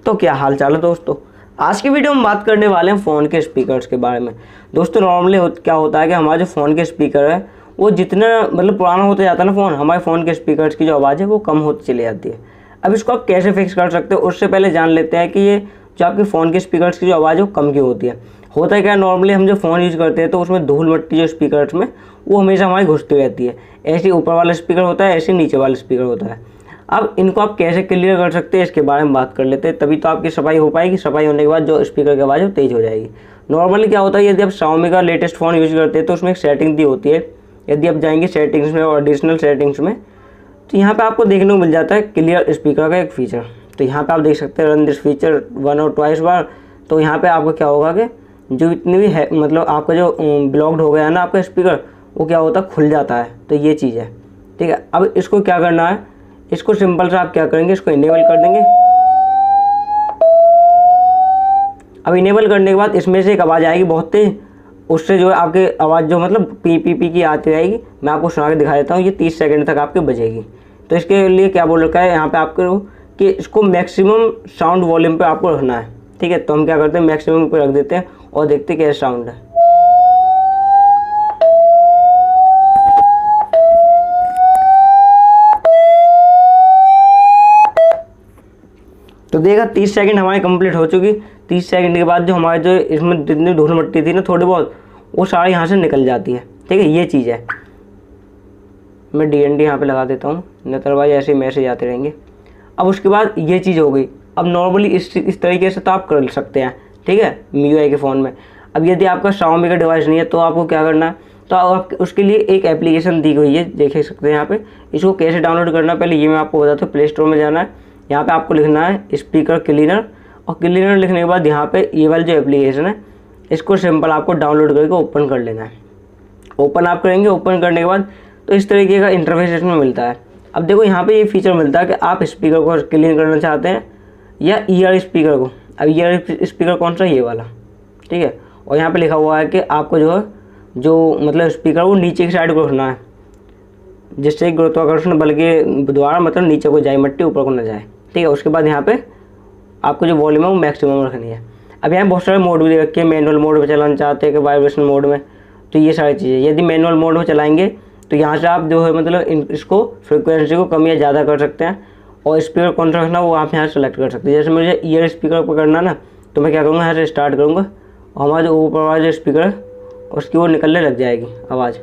तो क्या हाल चाल है दोस्तों। आज की वीडियो में बात करने वाले हैं फ़ोन के स्पीकर्स के बारे में। दोस्तों नॉर्मली क्या होता है कि हमारे जो फ़ोन के स्पीकर है वो जितना मतलब पुराना होता जाता है ना फ़ोन, हमारे फ़ोन के स्पीकर्स की जो आवाज़ है वो कम होती चली जाती है। अब इसको आप कैसे फिक्स कर सकते हो उससे पहले जान लेते हैं कि ये जो आपके फ़ोन के स्पीकर्स की जो आवाज़ है वो कम क्यों होती है। होता है क्या, नॉर्मली हम जो फ़ोन यूज़ करते हैं तो उसमें धूल मिट्टी जो स्पीकर्स में वो हमेशा हमारी घुसती रहती है। ऐसे ऊपर वाला स्पीकर होता है, ऐसे नीचे वाला स्पीकर होता है। अब इनको आप कैसे क्लियर कर सकते हैं इसके बारे में बात कर लेते हैं, तभी तो आपकी सफाई हो पाएगी। सफाई होने के बाद जो स्पीकर की आवाज़ है वो तेज़ हो जाएगी। नॉर्मली क्या होता है, यदि आप Xiaomi का लेटेस्ट फ़ोन यूज़ करते हैं तो उसमें एक सेटिंग दी होती है। यदि आप जाएंगे सेटिंग्स में और एडिशनल सेटिंग्स में तो यहाँ पे आपको देखने को मिल जाता है क्लियर स्पीकर का एक फ़ीचर। तो यहाँ पे आप देख सकते हैं रन दिस फीचर 1 और 2 बार। तो यहाँ पे आपको क्या होगा कि जो इतनी भी है मतलब आपका जो ब्लॉक्ड हो गया है ना आपका स्पीकर, वो क्या होता है खुल जाता है। तो ये चीज़ है, ठीक है। अब इसको क्या करना है, इसको सिंपल से आप क्या करेंगे, इसको इनेबल कर देंगे। अब इनेबल करने के बाद इसमें से एक आवाज़ आएगी बहुत तेज, उससे जो है आपकी आवाज़ जो मतलब पी की आती रहेगी। मैं आपको सुना के दिखा देता हूँ, ये 30 सेकंड तक आपके बजेगी। तो इसके लिए क्या बोल रखा है यहाँ पे आपको कि इसको मैक्सिमम साउंड वॉल्यूम पे आपको रखना है, ठीक है। तो हम क्या करते हैं, मैक्सिमम पे रख देते हैं और देखते हैं कैसा साउंड है। तो देखा 30 सेकंड हमारी कंप्लीट हो चुकी। 30 सेकंड के बाद जो हमारे जो इसमें जितनी धूल मिट्टी थी ना थोड़ी बहुत, वो सारी यहाँ से निकल जाती है, ठीक है। ये चीज़ है। मैं DND यहाँ पे लगा देता हूँ, नतरवाज ऐसे मैसेज आते रहेंगे। अब उसके बाद ये चीज़ हो गई। अब नॉर्मली इस तरीके से तो आप कर सकते हैं, ठीक है, MIUI के फ़ोन में। अब यदि आपका Xiaomi का डिवाइस नहीं है तो आपको क्या करना है, तो आप उसके लिए एक एप्लीकेशन दी गई है, देख सकते हैं यहाँ पे। इसको कैसे डाउनलोड करना है पहले ये मैं आपको बताता हूँ। प्ले स्टोर में जाना है, यहाँ पे आपको लिखना है स्पीकर क्लीनर, और क्लीनर लिखने के बाद यहाँ पे ये वाली जो एप्लीकेशन है इसको सिंपल आपको डाउनलोड करके ओपन कर लेना है। ओपन आप करेंगे, ओपन करने के बाद तो इस तरीके का इंटरफेस इसमें मिलता है। अब देखो यहाँ पे ये फीचर मिलता है कि आप स्पीकर को क्लीन करना चाहते हैं या ईयर स्पीकर को। अब ईयर स्पीकर कौन सा, ये वाला, ठीक है। और यहाँ पे लिखा हुआ है कि आपको जो है जो मतलब स्पीकर वो नीचे की साइड को रखना है, जिससे गुरुत्वाकर्षण बल के द्वारा मतलब नीचे को जाए मिट्टी, ऊपर को ना जाए, ठीक है। उसके बाद यहाँ पे आपको जो वॉल्यूम है वो मैक्सिमम रखनी है। अब यहाँ बहुत सारे मोड भी दे रखे हैं, मैनुअल मोड में चलाना चाहते हैं कि वाइब्रेशन मोड में, तो ये सारी चीज़ें। यदि मैनुअल मोड में चलाएंगे तो यहाँ से आप जो है मतलब इसको फ्रिक्वेंसी को कम या ज़्यादा कर सकते हैं, और स्पीकर कौन सा रखना वो आप यहाँ सेलेक्ट कर सकते हैं। जैसे मुझे ईयर स्पीकर पर करना ना, तो मैं क्या करूँगा, यहाँ से स्टार्ट करूँगा और हमारा जो ऊपर वाला जो स्पीकर है उसकी वो निकलने लग जाएगी आवाज़।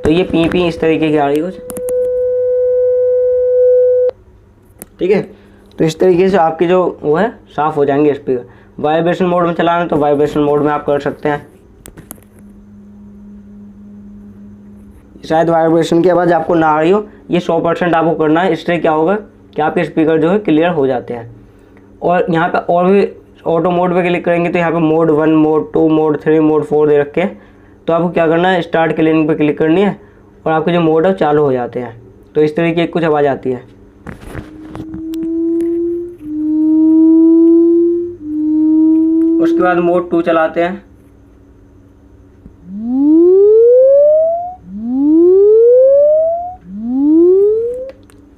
तो ये पी इस तरीके की आ रही है, ठीक है। तो इस तरीके से आपकी जो वो है साफ़ हो जाएंगे स्पीकर। वाइब्रेशन मोड में चलाना तो वाइब्रेशन मोड में आप कर सकते हैं। शायद वाइब्रेशन की आवाज़ आपको ना आ रही हो, ये 100% आपको करना है। इससे क्या होगा कि आपके स्पीकर जो है क्लियर हो जाते हैं। और यहाँ पे और भी ऑटो मोड पे क्लिक करेंगे तो यहाँ पे मोड 1, मोड 2, मोड 3, मोड 4 दे रखे हैं। तो आपको क्या करना है, स्टार्ट क्लीनिंग पे क्लिक करनी है और आपके जो मोड है चालू हो जाते हैं। तो इस तरीके की कुछ आवाज़ आती है। उसके बाद मोड 2 चलाते हैं।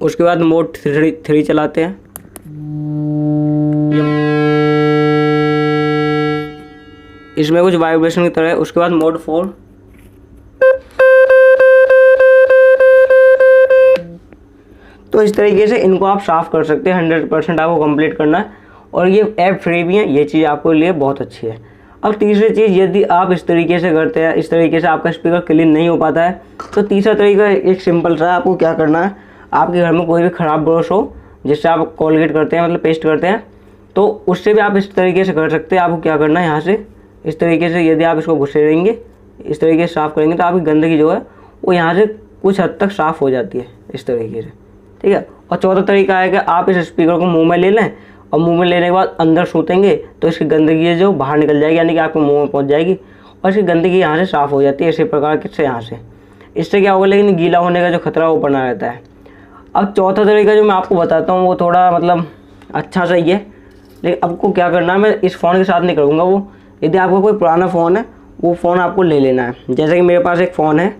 उसके बाद मोड 3 चलाते हैं। इसमें कुछ वाइब्रेशन की तरह है। उसके बाद मोड 4, तो इस तरीके से इनको आप साफ़ कर सकते हैं। 100% आपको कंप्लीट करना है और ये ऐप फ्री भी है, ये चीज़ आपके लिए बहुत अच्छी है। अब तीसरी चीज़, यदि आप इस तरीके से करते हैं, इस तरीके से आपका स्पीकर क्लीन नहीं हो पाता है, तो तीसरा तरीका एक सिंपल सा, आपको क्या करना है, आपके घर में कोई भी ख़राब ब्रश हो जिससे आप कोलगेट करते हैं मतलब पेस्ट करते हैं, तो उससे भी आप इस तरीके से कर सकते हैं। आपको क्या करना है, यहाँ से इस तरीके से यदि आप इसको घुसेड़ेंगे, इस तरीके से साफ़ करेंगे तो आपकी गंदगी जो है वो यहाँ से कुछ हद तक साफ़ हो जाती है इस तरीके से, ठीक है। और चौथा तरीका है कि आप इस स्पीकर को मुंह में ले लें और मुंह में लेने के बाद अंदर सूतेंगे तो इसकी गंदगी जो बाहर निकल जाएगी, यानी कि आपके मुंह में पहुंच जाएगी और इसकी गंदगी यहाँ से साफ़ हो जाती है इसी प्रकार से यहाँ से। इससे क्या होगा, लेकिन गीला होने का जो खतरा वो बना रहता है। अब चौथा तरीका जो मैं आपको बताता हूँ वो थोड़ा मतलब अच्छा सही है, लेकिन आपको क्या करना है, मैं इस फ़ोन के साथ नहीं करूँगा वो। यदि आपका कोई पुराना फ़ोन है वो फ़ोन आपको ले लेना है। जैसे कि मेरे पास एक फ़ोन है,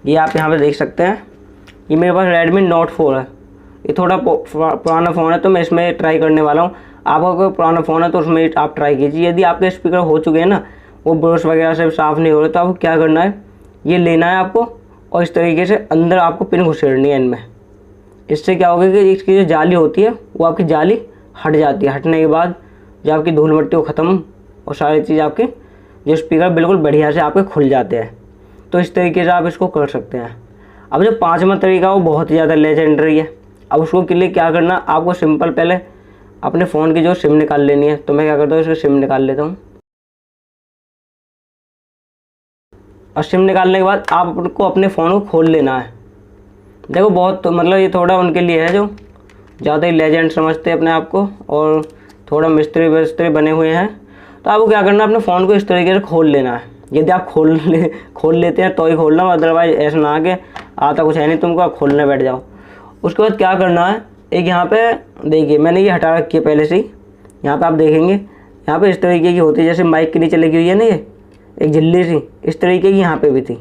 ये आप यहाँ पे देख सकते हैं, ये मेरे पास Redmi Note 4 है। ये थोड़ा पुराना फ़ोन है तो मैं इसमें ट्राई करने वाला हूँ। आपका कोई पुराना फ़ोन है तो उसमें आप ट्राई कीजिए। यदि आपके स्पीकर हो चुके हैं ना, वो ब्रश वगैरह से साफ़ नहीं हो रहे, तो आपको क्या करना है, ये लेना है आपको और इस तरीके से अंदर आपको पिन घुसेड़नी है इनमें। इससे क्या होगा कि इसकी जो जाली होती है वो आपकी जाली हट जाती है। हटने के बाद जो आपकी धूल मिट्टी वो ख़त्म और सारी चीज़ आपके जो स्पीकर बिल्कुल बढ़िया से आपके खुल जाते हैं। तो इस तरीके से आप इसको कर सकते हैं। अब जो 5वां तरीका वो बहुत ही ज़्यादा लेजेंडरी है। अब उसको के लिए क्या करना, आपको सिंपल पहले अपने फ़ोन की जो सिम निकाल लेनी है। तो मैं क्या करता हूँ, इसको सिम निकाल लेता हूँ और सिम निकालने के बाद आपको अपने फ़ोन को खोल लेना है। देखो बहुत मतलब ये थोड़ा उनके लिए है जो ज़्यादा ही लेजेंड समझते हैं अपने आप को और थोड़ा मिस्त्री विस्त्री बने हुए हैं। तो आपको क्या करना है, अपने फ़ोन को इस तरीके से खोल लेना है। यदि आप खोल लेते हैं तो ही खोलना, अदरवाइज ऐसा ना कि आता कुछ है नहीं तुमको, आप खोलने बैठ जाओ। उसके बाद क्या करना है, एक यहाँ पे देखिए मैंने ये हटा रखी है पहले से ही। यहाँ पे आप देखेंगे यहाँ पे इस तरीके की होती है, जैसे माइक के नीचे लगी हुई है ना ये एक झिल्ली सी, इस तरीके की यहाँ पे भी थी।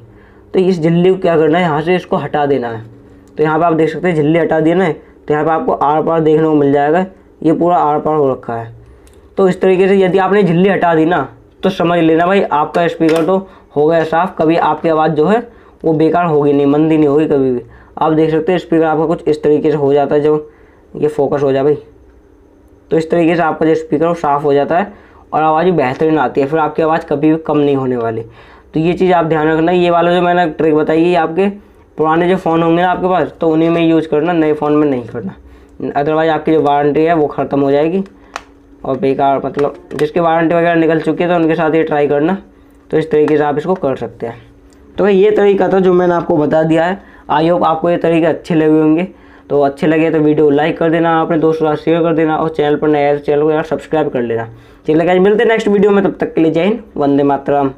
तो इस झिल्ली को क्या करना है, यहाँ से इसको हटा देना है। तो यहाँ पे आप देख सकते हैं झिल्ली हटा दी ना, तो यहाँ पे आपको आर पार देखने को मिल जाएगा, ये पूरा आर पार हो रखा है। तो इस तरीके से यदि आपने झिल्ली हटा दी ना, तो समझ लेना भाई आपका स्पीकर तो हो गया साफ़। कभी आपकी आवाज़ जो है वो बेकार होगी नहीं, मंदी नहीं होगी कभी भी। आप देख सकते हैं स्पीकर आपका कुछ इस तरीके से हो जाता है, जब ये फोकस हो जाए भाई, तो इस तरीके से आपका जो स्पीकर वो साफ़ हो जाता है और आवाज़ भी बेहतरीन आती है। फिर आपकी आवाज़ कभी भी कम नहीं होने वाली। तो ये चीज़ आप ध्यान रखना। ये वाला जो मैंने ट्रिक बताई है आपके पुराने जो फ़ोन होंगे ना आपके पास, तो उन्हीं में यूज़ करना, नए फ़ोन में नहीं करना। अदरवाइज़ आपकी जो वारंटी है वो ख़त्म हो जाएगी और बेकार, मतलब जिसकी वारंटी वगैरह निकल चुकी है तो उनके साथ ये ट्राई करना। तो इस तरीके से आप इसको कर सकते हैं। तो ये तरीका था जो मैंने आपको बता दिया है। आई होप आपको ये तरीके अच्छे लगे होंगे। तो अच्छे लगे तो वीडियो लाइक कर देना, अपने दोस्तों के साथ शेयर कर देना और चैनल पर नया है तो चैनल को यार सब्सक्राइब कर लेना। चलिए गाइस, मिलते हैं नेक्स्ट वीडियो में, तब तक के लिए जय हिंद, वंदे मातरम।